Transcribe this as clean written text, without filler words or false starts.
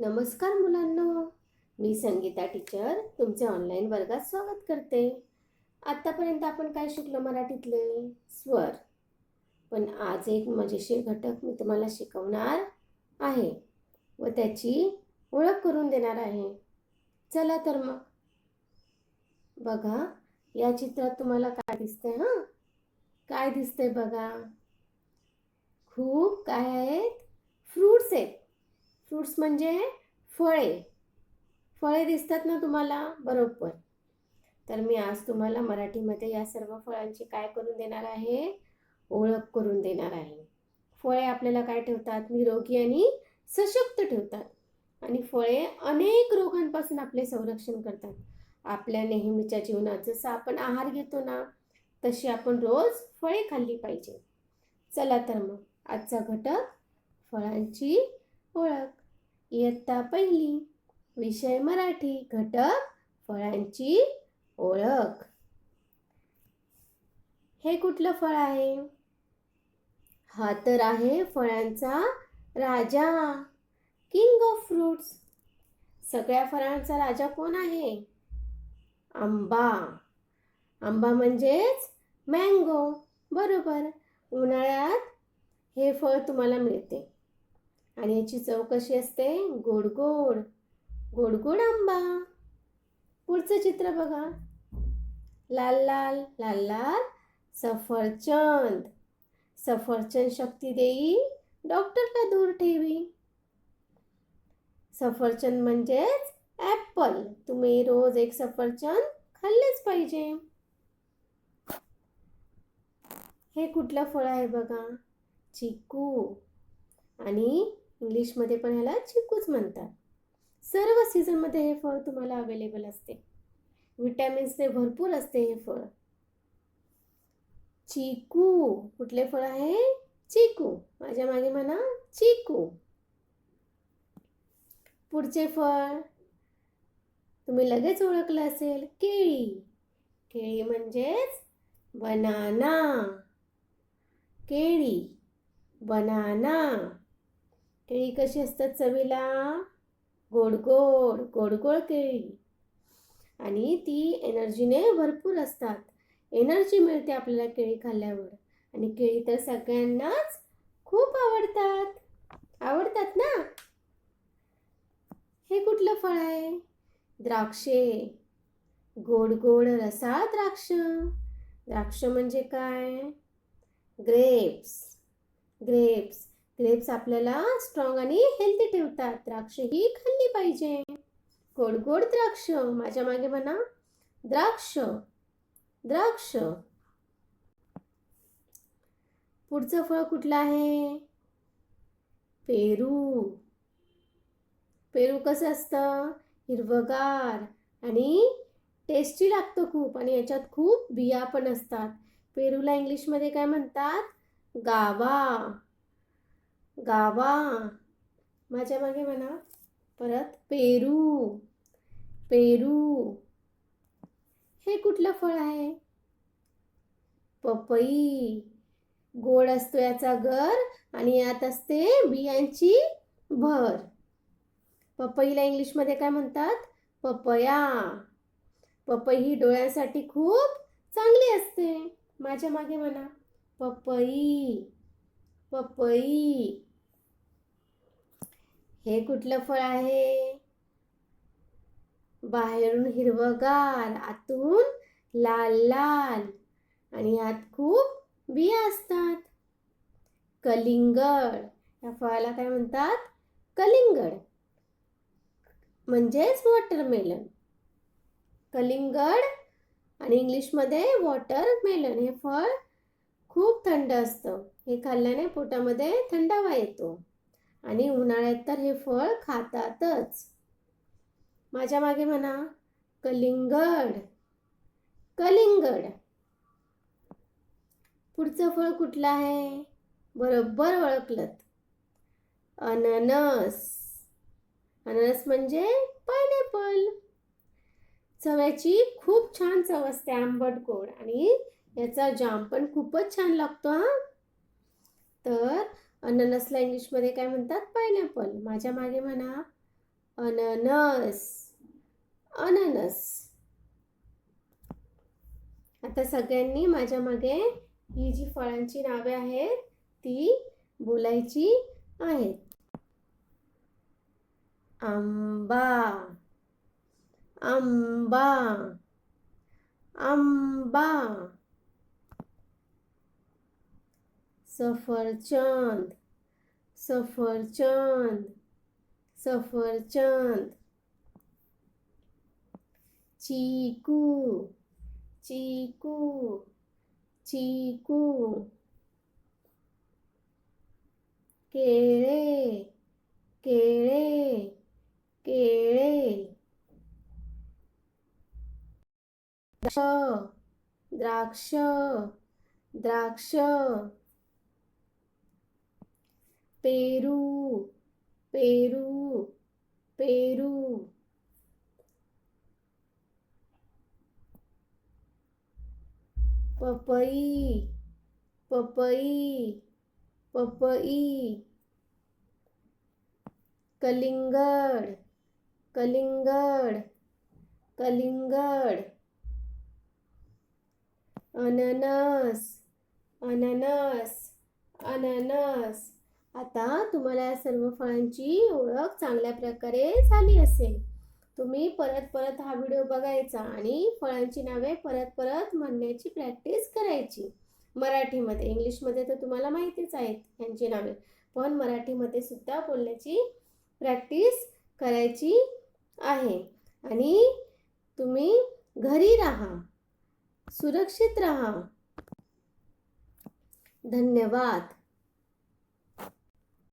नमस्कार मुलांनो, मी संगीता टीचर तुमचे ऑनलाईन वर्गात स्वागत करते. आतापर्यंत आपण काय शिकलो मराठीतले स्वर. पण आज एक मजेशीर घटक मी तुम्हाला शिकवणार आहे व त्याची ओळख करून देणार आहे. चला तर मग बघा, या चित्रात तुम्हाला काय दिसतंय? काय दिसतंय बघा? खूप काय आहेत? फ्रूट्स आहेत. फ्रूट्स म्हणजे फळे. फळे दिसतात ना तुम्हाला? बरोबर. तर मी आज तुम्हाला मराठीमध्ये या सर्व फळांची काय करून देणार आहे? ओळख करून देणार आहे. फळे आपल्याला काय ठेवतात? निरोगी आणि सशक्त ठेवतात. आणि फळे अनेक रोगांपासून आपले संरक्षण करतात. आपल्या नेहमीच्या जीवनात जसं आपण आहार घेतो ना, तशी आपण रोज फळे खाल्ली पाहिजे. चला तर मग आजचा घटक फळांची ओळख. इयत्ता पहिली, विषय मराठी, घटक फळांची ओळख. हे कुठलं फळ आहे? हा तर आहे फळांचा राजा, किंग ऑफ फ्रूट्स. सगळ्या फळांचा राजा कोण आहे? आंबा. आंबा म्हणजेच मँगो. बरोबर. उन्हाळ्यात हे फळ तुम्हाला मिळते आणि याची चव कशी असते? गोड गोड. गोड गोड आंबा. पुढचं चित्र बघा. लाल लाल लाल लाल सफरचंद. सफरचंद शक्ती देई, डॉक्टरला दूर ठेवी. सफरचंद म्हणजेच ॲपल. तुम्ही रोज एक सफरचंद खाल्लेच पाहिजे. हे कुठलं फळ आहे बघा? चिकू. आणि इंग्लिशमध्ये पण ह्याला चिकूच म्हणतात. सर्व सीझनमध्ये हे फळ तुम्हाला अवेलेबल असते. विटॅमिन्सने भरपूर असते हे फळ. चिकू. कुठले फळ आहे? चिकू. माझ्या मागे म्हणा, चिकू. पुढचे फळ तुम्ही लगेच ओळखलं असेल, केळी. केळी म्हणजेच बनाना. केळी, बनाना. केळी कशी असतात चवीला? गोड गोड. गोड गोड केळी. आणि ती एनर्जीने भरपूर असतात. एनर्जी मिळते आपल्याला केळी खाल्ल्यावर. आणि केळी तर सगळ्यांनाच खूप आवडतात. आवडतात ना? हे कुठलं फळ आहे? द्राक्षे. गोड गोड रसाळ द्राक्ष. द्राक्ष म्हणजे काय? ग्रेप्स. ग्रेप्स. ग्रेप्स आपल्याला स्ट्रॉंग आणि हेल्दी ठेवतात. द्राक्ष ही खाल्ली पाहिजे. गोड गोड द्राक्ष. माझ्या मागे म्हणा, द्राक्ष. द्राक्ष. पुढचं फळ कुठलं आहे? पेरू. पेरू कसं असतं? हिरवगार आणि टेस्टी लागतं खूप. आणि याच्यात खूप बिया पण असतात. पेरूला इंग्लिशमध्ये काय म्हणतात? गावा. गावा. माझ्या मागे म्हणा परत, पेरू. पेरू. हे कुठलं फळ आहे? पपई. गोड असतो याचा गर आणि यात असते बियांची भर. पपईला इंग्लिशमध्ये काय म्हणतात? पपया. पपई ही डोळ्यांसाठी खूप चांगली असते. माझ्या मागे म्हणा, पपई. पपई. हे कुठलं फळ आहे? बाहेरून हिरवगार, आतून लाल लाल आणि यात खूप बिया असतात. कलिंगड. या फळाला काय म्हणतात? कलिंगड. म्हणजेच वॉटरमेलन. कलिंगड आणि इंग्लिशमध्ये वॉटरमेलन. हे फळ खूप थंड असतं. हे खाल्ल्याने पोटामध्ये थंडावा येतो. आणि उन्हाळ्यात तर हे फळ खातातच. माझ्या मागे म्हणा, कलिंगड. कलिंगड. पुढचं फळ कुठलं आहे? बरोबर ओळखलत. अननस. अननस म्हणजे पायनॅपल. चव्याची खूप छान चव असते, आंबट गोड. आणि याचा जाम पण खूपच छान लागतो. तर अननसला इंग्लिशमध्ये काय म्हणतात? पायनॅपल. माझ्या मागे म्हणा, अननस, अननस. आता सगळ्यांनी माझ्या मागे ही जी फळांची नावे आहेत ती बोलायची आहेत. आंबा, आंबा, आंबा. सफरचंद, सफरचंद, सफरचंद. चीकू, चीकू, चीकू. केळे, केळे, केळे. द्राक्ष, द्राक्ष. पेरू, पेरू, पेरू. पपई, पपई, पपई. कलिंगड, कलिंगड, कलिंगड. अननस, अननस, अननस. आता तुम्हाला या सर्व फळांची ओळख चांगल्या प्रकारे झाली असेल. तुम्ही परत परत हा व्हिडिओ बघायचा आणि फळांची नावे परत परत म्हणण्याची प्रॅक्टिस करायची मराठीमध्ये. इंग्लिशमध्ये तर तुम्हाला माहितीच आहेत यांची नावे, पण मराठीमध्ये सुद्धा बोलण्याची प्रॅक्टिस करायची आहे. आणि तुम्ही घरी राहा, सुरक्षित राहा. धन्यवाद.